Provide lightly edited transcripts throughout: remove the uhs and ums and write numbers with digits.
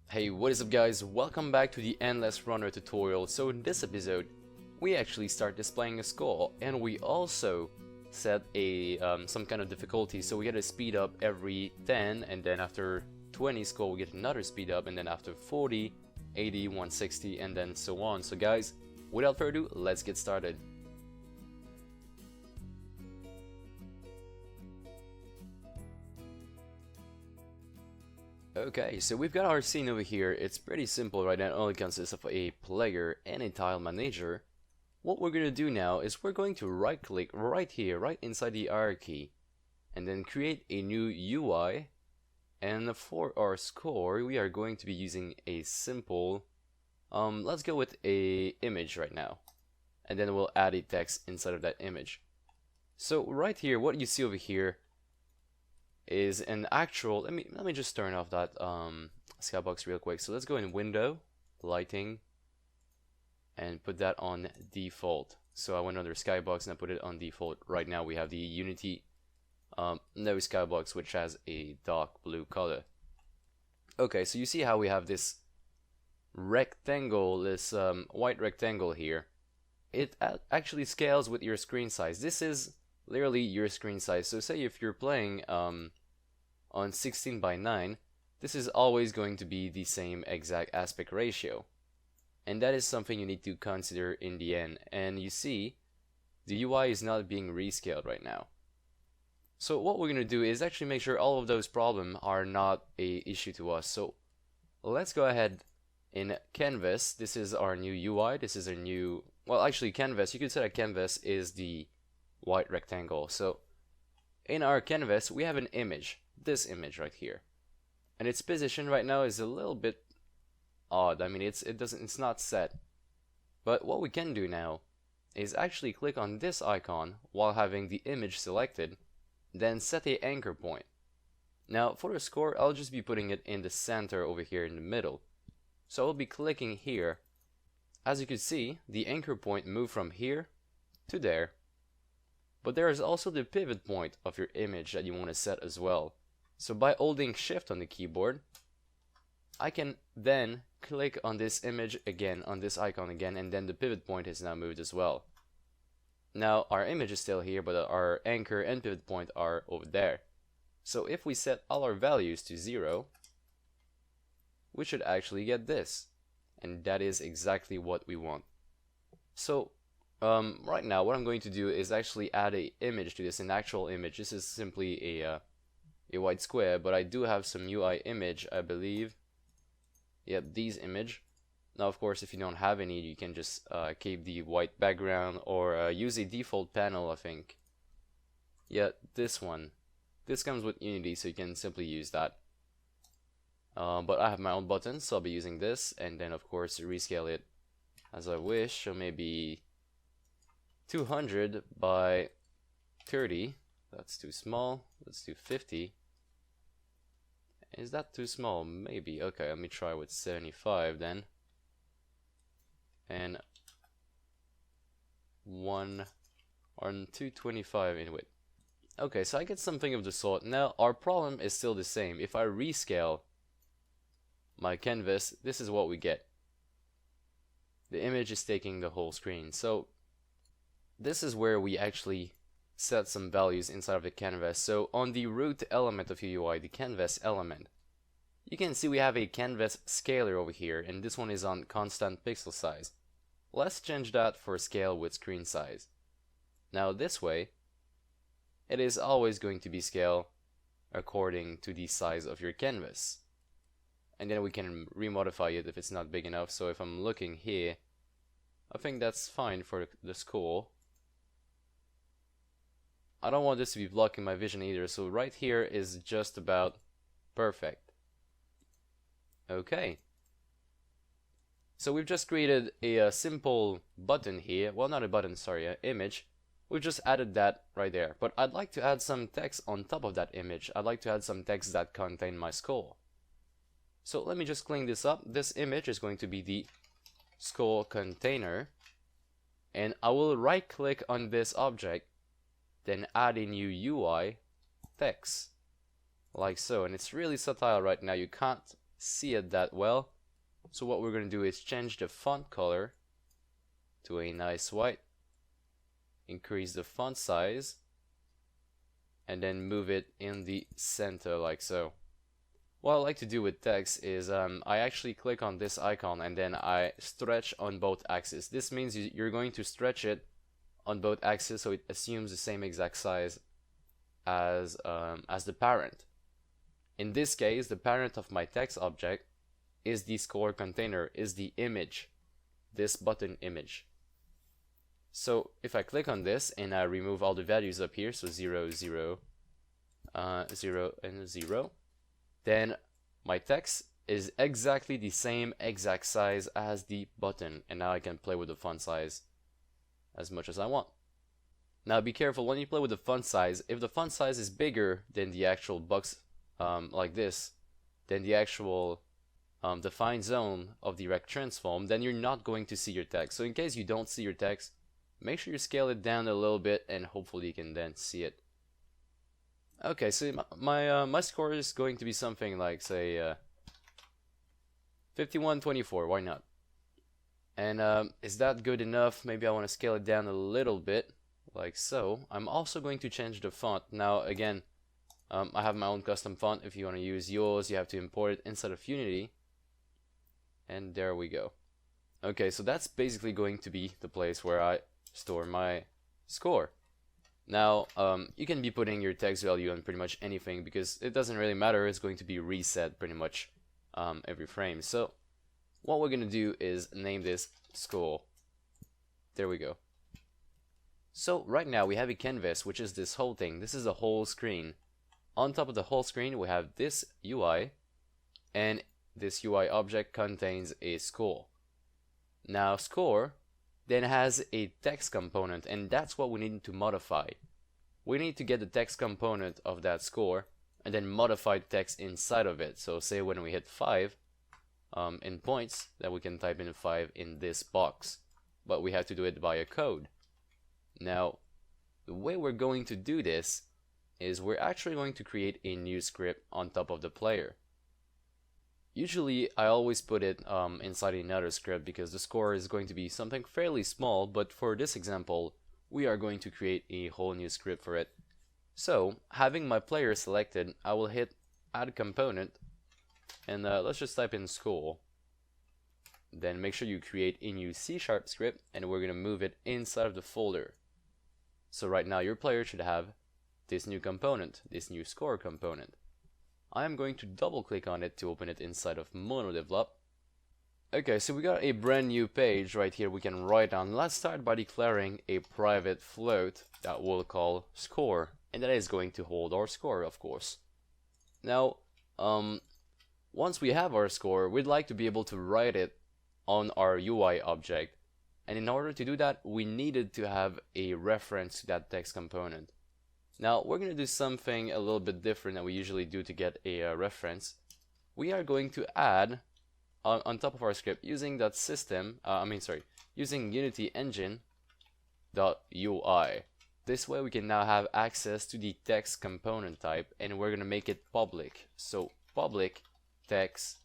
Hey, what is up guys? Welcome back to the Endless Runner tutorial. So in this episode, we actually start displaying a score and we also set a some kind of difficulty. So we get a speed up every 10 and then after 20 score we get another speed up and then after 40, 80, 160 and then so on. So guys, without further ado, let's get started. Okay, so we've got our scene over here. It's pretty simple right now. It only consists of a player and a tile manager. What we're going to do now is we're going to right click right here, right inside the hierarchy, and then create a new UI. And for our score, we are going to be using a simple, let's go with a image right now. And then we'll add a text inside of that image. So right here, what you see over here is an actual, let me just turn off that skybox real quick. So let's go in window, lighting, and put that on default. So I went under skybox and I put it on default. Right now we have the Unity no skybox, which has a dark blue color. Okay, so you see how we have this rectangle, this white rectangle here. It actually scales with your screen size. This is literally your screen size. So say if you're playing on 16 by 9, this is always going to be the same exact aspect ratio. And that is something you need to consider in the end. And you see, the UI is not being rescaled right now. So what we're going to do is actually make sure all of those problems are not a issue to us. So let's go ahead in Canvas. This is our new UI. This is a new, well actually Canvas, you could say that Canvas is the white rectangle. So in our canvas we have an image, this image right here, and its position right now is a little bit odd. I mean it's not set, but what we can do now is actually click on this icon while having the image selected, then set a anchor point. Now for the score, I'll just be putting it in the center over here in the middle. So I'll be clicking here. As you can see, the anchor point moved from here to there. But there is also the pivot point of your image that you want to set as well. So by holding shift on the keyboard, I can then click on this image again, on this icon again, and then the pivot point is now moved as well. Now our image is still here, but our anchor and pivot point are over there. So if we set all our values to 0, we should actually get this. And that is exactly what we want. So right now what I'm going to do is actually add a image to this, an actual image. This is simply a white square, but I do have some UI image, I believe. Yep, these image. Now of course if you don't have any, you can just keep the white background or use a default panel, I think. Yeah, this one. This comes with Unity, so you can simply use that. But I have my own buttons, so I'll be using this, and then of course rescale it as I wish. So maybe 200 by 30. That's too small. Let's do 50. Is that too small? Maybe. Okay, let me try with 75 then. And 1 on 225 in width. Okay, so I get something of the sort. Now our problem is still the same. If I rescale my canvas, this is what we get. The image is taking the whole screen. So this is where we actually set some values inside of the canvas. So on the root element of your UI, the canvas element, you can see we have a canvas scaler over here, and this one is on constant pixel size. Let's change that for scale with screen size. Now this way, it is always going to be scale according to the size of your canvas. And then we can remodify it if it's not big enough. So if I'm looking here, I think that's fine for the score. I don't want this to be blocking my vision either, so right here is just about perfect. Okay. So we've just created a simple button here. Well, not a button, sorry, an image. We've just added that right there. But I'd like to add some text on top of that image. I'd like to add some text that contain my score. So let me just clean this up. This image is going to be the score container. And I will right click on this object, then add a new UI text like so. And it's really subtle right now. You can't see it that well. So what we're going to do is change the font color to a nice white, increase the font size, and then move it in the center like so. What I like to do with text is I actually click on this icon and then I stretch on both axes. This means you're going to stretch it on both axes so it assumes the same exact size as the parent. In this case, the parent of my text object is the score container, is the image, this button image. So if I click on this and I remove all the values up here, so 0, 0, 0, and 0, then my text is exactly the same exact size as the button, and now I can play with the font size as much as I want. Now be careful when you play with the font size. If the font size is bigger than the actual box, like this, then the actual defined zone of the rect transform, then you're not going to see your text. So in case you don't see your text, make sure you scale it down a little bit and hopefully you can then see it. Okay, so my score is going to be something like, say, 51-24, why not? And is that good enough? Maybe I want to scale it down a little bit, like so. I'm also going to change the font. Now again, I have my own custom font. If you want to use yours, you have to import it inside of Unity. And there we go. Okay, so that's basically going to be the place where I store my score. Now, you can be putting your text value on pretty much anything because it doesn't really matter. It's going to be reset pretty much every frame. So what we're going to do is name this score. There we go. So right now we have a canvas, which is this whole thing. This is a whole screen. On top of the whole screen, we have this UI, and this UI object contains a score. Now score then has a text component, and that's what we need to modify. We need to get the text component of that score and then modify the text inside of it. So say when we hit 5 in points, that we can type in 5 in this box, but we have to do it via code. Now the way we're going to do this is we're actually going to create a new script on top of the player. Usually I always put it inside another script because the score is going to be something fairly small, but for this example we are going to create a whole new script for it. So having my player selected, I will hit add component and let's just type in score. Then make sure you create a new C# script and we're going to move it inside of the folder. So right now your player should have this new component, this new score component. I am going to double click on it to open it inside of MonoDevelop. Okay, so we got a brand new page right here we can write on. Let's start by declaring a private float that we'll call score, and that is going to hold our score, of course. Now, once we have our score, we'd like to be able to write it on our UI object, and in order to do that, we needed to have a reference to that text component. Now we're going to do something a little bit different than we usually do to get a reference. We are going to add on top of our script using that system, using Unity Engine .ui. This way we can now have access to the text component type, and we're going to make it public. So public text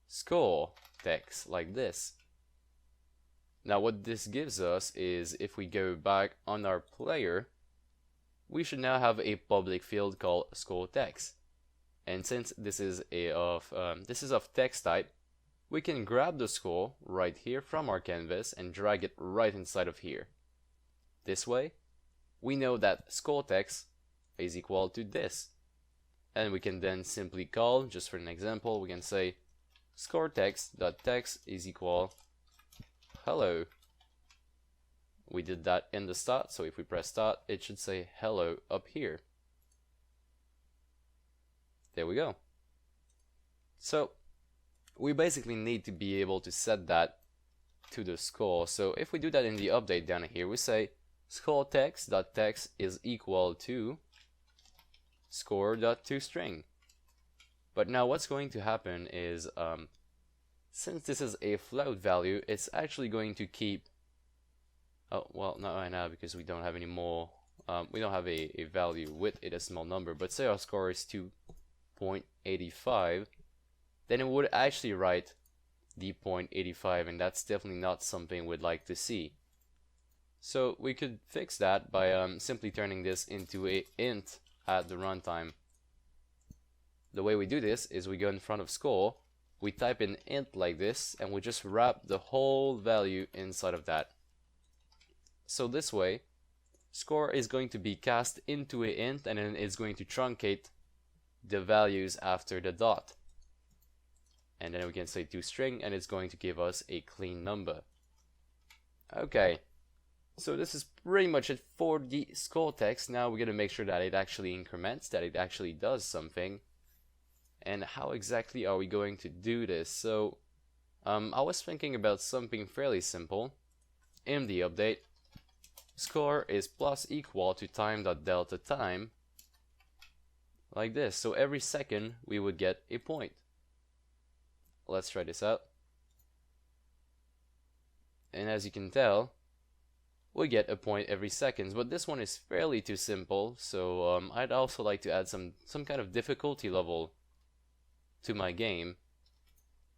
score text, like this. Now what this gives us is, if we go back on our player, we should now have a public field called score text. And since this is of text type, we can grab the score right here from our canvas and drag it right inside of here. This way, we know that score text is equal to this. And we can then simply call, just for an example, we can say score text.text is equal hello. We did that in the start, so if we press start, it should say hello up here. There we go. So we basically need to be able to set that to the score. So if we do that in the update down here, we say score text.text is equal to score.toString. But now what's going to happen is, since this is a float value, it's actually going to keep, oh, well, not right now because we don't have any more, we don't have a value with a decimal number, but say our score is 2.85, then it would actually write the 0.85, and that's definitely not something we'd like to see. So we could fix that by simply turning this into a int at the runtime. The way we do this is we go in front of score, we type in int like this, and we just wrap the whole value inside of that. So this way, score is going to be cast into a int, and then it's going to truncate the values after the dot. And then we can say toString, and it's going to give us a clean number. Okay, so this is pretty much it for the score text. Now we're going to make sure that it actually increments, that it actually does something. And how exactly are we going to do this? So I was thinking about something fairly simple. In the update, score is plus equal to time.delta time, like this. So every second we would get a point. Let's try this out. And as you can tell, we get a point every second, but this one is fairly too simple, so I'd also like to add some kind of difficulty level to my game.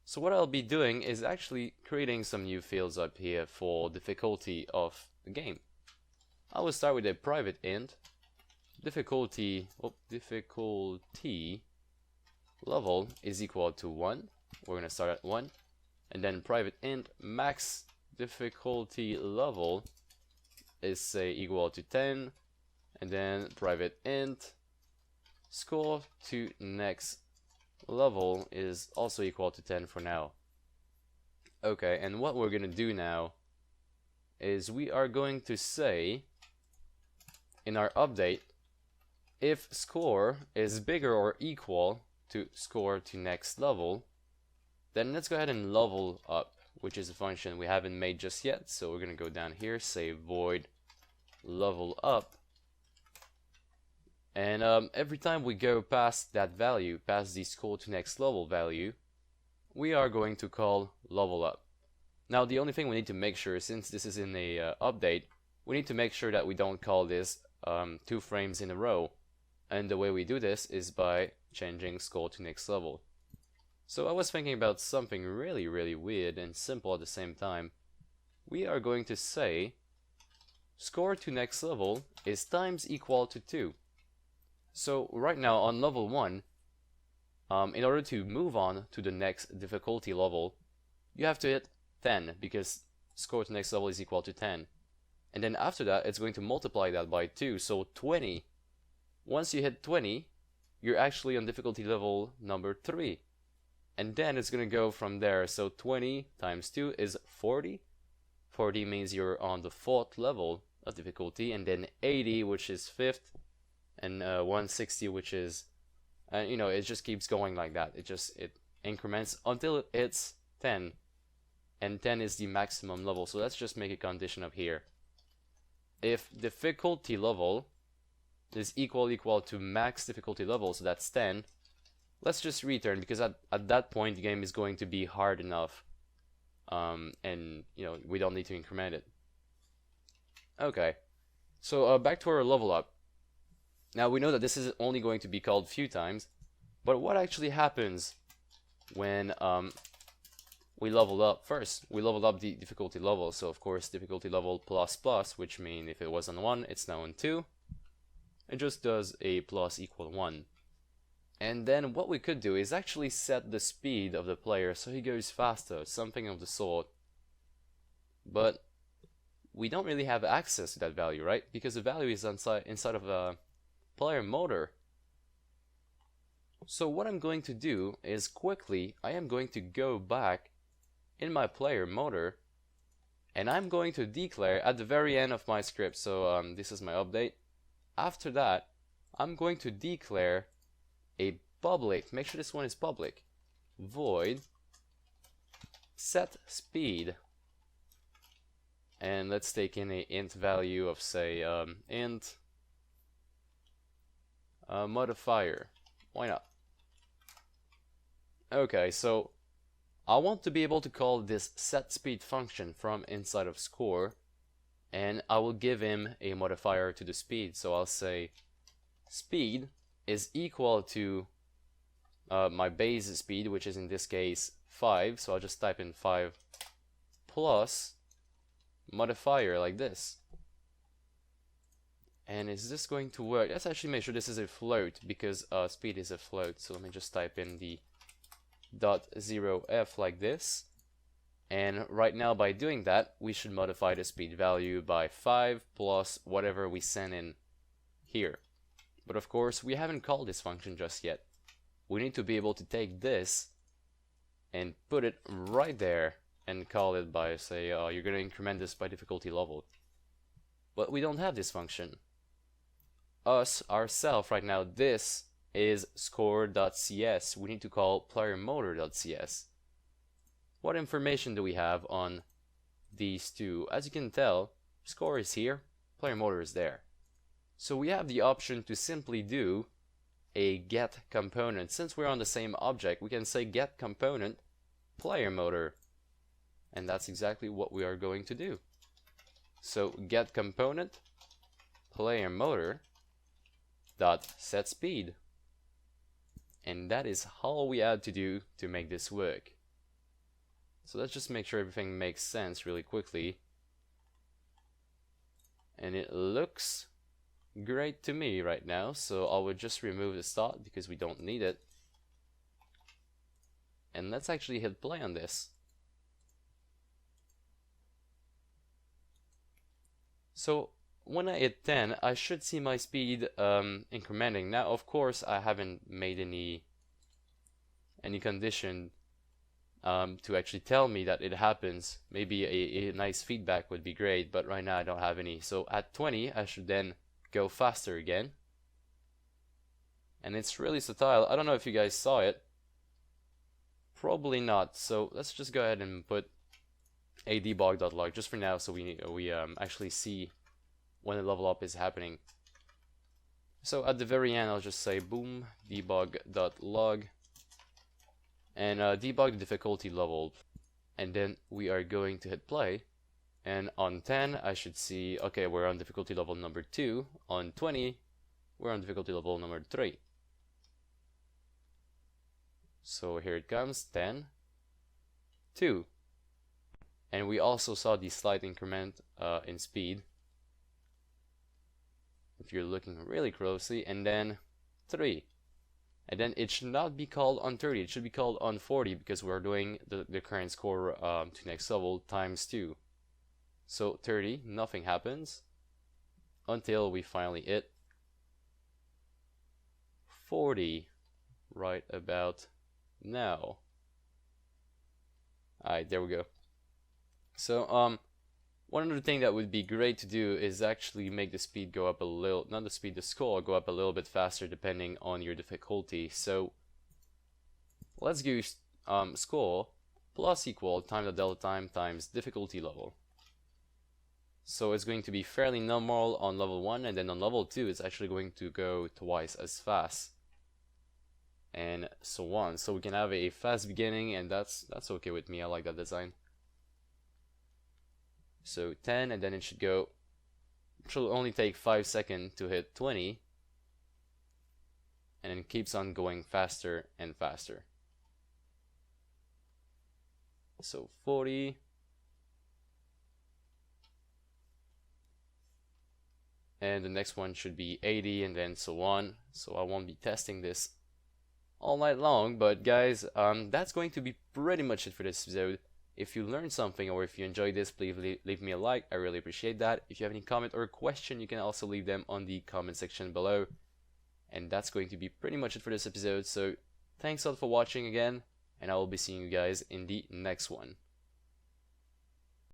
So what I'll be doing is actually creating some new fields up here for difficulty of the game. I will start with a private int difficulty level is equal to 1. We're going to start at 1, and then private int max difficulty level is say equal to 10, and then private int score to next level is also equal to 10 for now. Okay, and what we're going to do now is we are going to say in our update, if score is bigger or equal to score to next level, then let's go ahead and level up, which is a function we haven't made just yet. So we're going to go down here, say void level up, and every time we go past that value, past the score to next level value, we are going to call level up. Now the only thing we need to make sure, since this is in a update, we need to make sure that we don't call this 2 frames in a row, and the way we do this is by changing score to next level. So I was thinking about something really weird and simple at the same time. We are going to say score to next level is times equal to 2. So right now on level 1, in order to move on to the next difficulty level, you have to hit 10, because score to next level is equal to 10. And then after that, it's going to multiply that by 2, so 20. Once you hit 20, you're actually on difficulty level number 3. And then it's going to go from there, so 20 times 2 is 40. 40 means you're on the 4th level of difficulty, and then 80, which is 5th, and 160, which is, you know, it just keeps going like that. It increments until it hits 10, and 10 is the maximum level. So let's just make a condition up here. If difficulty level is equal to max difficulty level, so that's 10, let's just return, because at that point the game is going to be hard enough, and you know, we don't need to increment it. Okay, so back to our level up. Now we know that this is only going to be called few times, but what actually happens when we level up? First, we level up the difficulty level, so of course difficulty level plus plus, which means if it was on 1, it's now on 2. It just does a plus equal 1. And then what we could do is actually set the speed of the player so he goes faster, something of the sort. But we don't really have access to that value, right? Because the value is inside of a player motor. So what I'm going to do is quickly, I am going to go back in my player motor, and I'm going to declare at the very end of my script. So this is my update. After that, I'm going to declare a public, make sure this one is public, void set speed, and let's take in a int value of say int modifier. Why not? Okay, so I want to be able to call this set speed function from inside of score, and I will give him a modifier to the speed. So I'll say speed is equal to my base speed, which is in this case 5, so I'll just type in 5 plus modifier like this. And is this going to work? Let's actually make sure this is a float, because speed is a float. So let me just type in the .0f like this. And right now, by doing that, we should modify the speed value by 5 plus whatever we send in here. But of course, we haven't called this function just yet. We need to be able to take this and put it right there and call it by, say, you're going to increment this by difficulty level. But we don't have this function. Ourselves right now, this is score.cs. We need to call playermotor.cs. What information do we have on these two? As you can tell, score is here, player motor is there. So we have the option to simply do a get component. Since we're on the same object, we can say get component player motor. And that's exactly what we are going to do. So get component player motor dot set speed. And that is all we had to do to make this work. So let's just make sure everything makes sense really quickly. And it looks great to me right now, so I would just remove the start because we don't need it. And let's actually hit play on this. So when I hit 10, I should see my speed incrementing. Now, of course, I haven't made any condition to actually tell me that it happens. Maybe a nice feedback would be great, but right now I don't have any. So at 20, I should then go faster again. And it's really subtle. I don't know if you guys saw it. Probably not. So let's just go ahead and put a debug.log just for now, so we actually see when the level up is happening. So at the very end, I'll just say boom debug.log and debug the difficulty level, and then we are going to hit play. And on 10 I should see, okay, we're on difficulty level number 2. On 20 we're on difficulty level number 3. So here it comes, 10, 2, and we also saw the slight increment in speed if you're looking really closely, and then 3. And then it should not be called on 30, it should be called on 40, because we're doing the current score to next level times 2. So 30, nothing happens until we finally hit 40 right about now. Alright, there we go. So one other thing that would be great to do is actually make the speed go up a little, not the speed, the score go up a little bit faster depending on your difficulty. So let's do score plus equal time the delta time times difficulty level. So it's going to be fairly normal on level 1, and then on level 2 it's actually going to go twice as fast, and so on. So we can have a fast beginning, and that's okay with me. I like that design. So 10, and then it should only take 5 seconds to hit 20, and it keeps on going faster and faster. So 40, and the next one should be 80, and then so on. So I won't be testing this all night long, but guys, that's going to be pretty much it for this episode. If you learned something or if you enjoyed this, please leave me a like. I really appreciate that. If you have any comment or question, you can also leave them on the comment section below. And that's going to be pretty much it for this episode. So thanks a lot for watching again, and I will be seeing you guys in the next one.